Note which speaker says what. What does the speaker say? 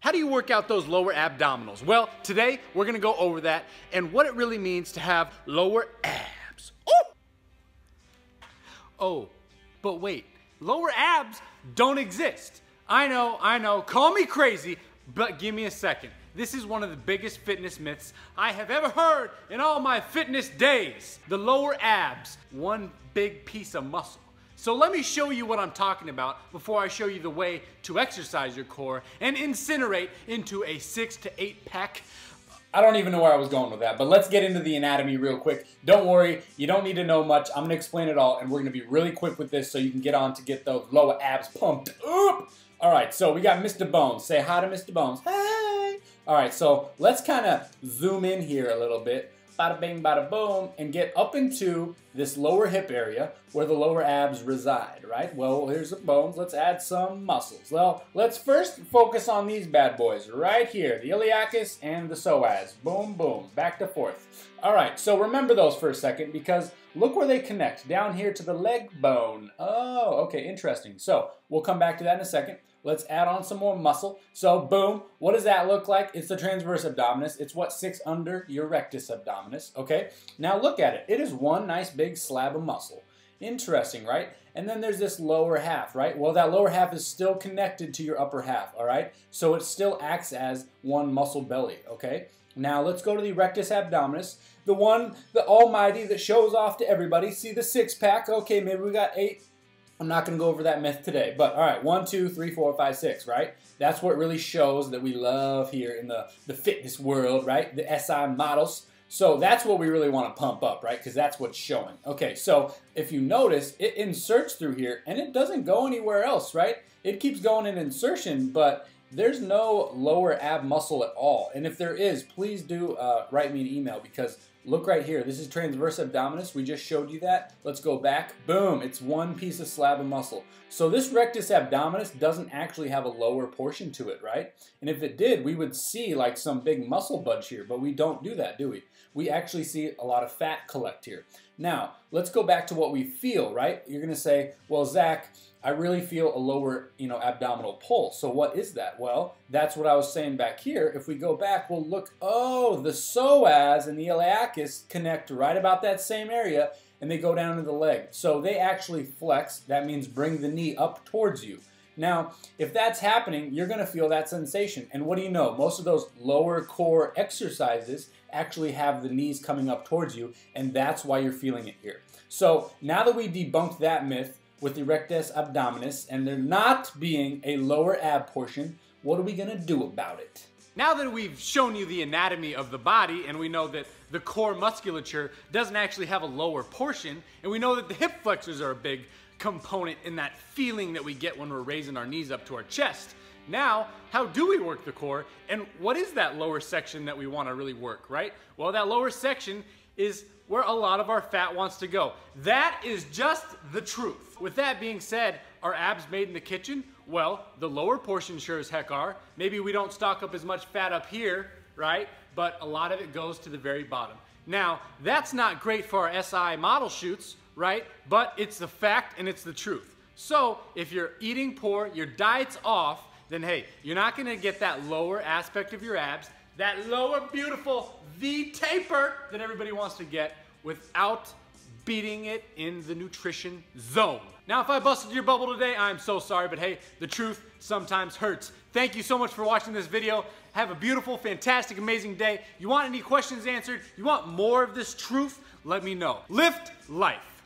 Speaker 1: How do you work out those lower abdominals? Well, today we're gonna go over that and what it really means to have lower abs. Oh, but wait, lower abs don't exist. I know, call me crazy, but give me a second. This is one of the biggest fitness myths I have ever heard in all my fitness days. The lower abs, one big piece of muscle. So let me show you what I'm talking about before I show you the way to exercise your core and incinerate into a 6 to 8 pack. I don't even know where I was going with that, but let's get into the anatomy real quick. Don't worry, you don't need to know much. I'm gonna explain it all and we're gonna be really quick with this so you can get on to get those lower abs pumped up. All right, so we got Mr. Bones. Say hi to Mr. Bones. Hey! All right, so let's kind of zoom in here a little bit. Bada bing, bada boom, and get up into this lower hip area where the lower abs reside, right? Well, here's the bones. Let's add some muscles. Well, let's first focus on these bad boys right here, the iliacus and the psoas. Boom, boom, back to forth. All right, so remember those for a second because look where they connect, down here to the leg bone. Oh, okay, interesting. So we'll come back to that in a second. Let's add on some more muscle. So boom, what does that look like? It's the transverse abdominis. It's what sits under your rectus abdominis, okay? Now look at it. It is one nice big slab of muscle. Interesting, right? And then there's this lower half, right? Well, that lower half is still connected to your upper half, all right? So it still acts as one muscle belly, okay? Now let's go to the rectus abdominis, the one, the almighty that shows off to everybody. See the six pack? Okay, maybe we got 8. I'm not going to go over that myth today, but all right, 1, 2, 3, 4, 5, 6, right? That's what really shows that we love here in the fitness world, right? The SI models. So that's what we really want to pump up, right? Because that's what's showing. Okay, so if you notice, it inserts through here and it doesn't go anywhere else, right? It keeps going in insertion, but there's no lower ab muscle at all. And if there is, please do write me an email because look right here. This is transverse abdominis. We just showed you that. Let's go back. Boom. It's one piece of slab of muscle. So this rectus abdominis doesn't actually have a lower portion to it, right? And if it did, we would see like some big muscle bunch here, but we don't do that, do we? We actually see a lot of fat collect here. Now, let's go back to what we feel, right? You're going to say, well, Zach, I really feel a lower, abdominal pull. So what is that? Well, that's what I was saying back here. If we go back, we'll look, oh, the psoas and the iliacus connect right about that same area and they go down to the leg. So they actually flex. That means bring the knee up towards you. Now, if that's happening, you're going to feel that sensation. And what do you know? Most of those lower core exercises actually have the knees coming up towards you, and that's why you're feeling it here. So now that we debunked that myth with the rectus abdominis and there not being a lower ab portion, what are we going to do about it? Now that we've shown you the anatomy of the body and we know that the core musculature doesn't actually have a lower portion, and we know that the hip flexors are a big component in that feeling that we get when we're raising our knees up to our chest. Now, how do we work the core, and what is that lower section that we want to really work, right? Well, that lower section is where a lot of our fat wants to go. That is just the truth. With that being said, are abs made in the kitchen? Well, the lower portion sure as heck are. Maybe we don't stock up as much fat up here, right? But a lot of it goes to the very bottom. Now, that's not great for our SI model shoots, right? But it's the fact and it's the truth. So if you're eating poor, your diet's off, then hey, you're not gonna get that lower aspect of your abs, that lower beautiful V taper that everybody wants to get without beating it in the nutrition zone. Now, if I busted your bubble today, I'm so sorry, but hey, the truth sometimes hurts. Thank you so much for watching this video. Have a beautiful, fantastic, amazing day. You want any questions answered? You want more of this truth? Let me know. Lift life.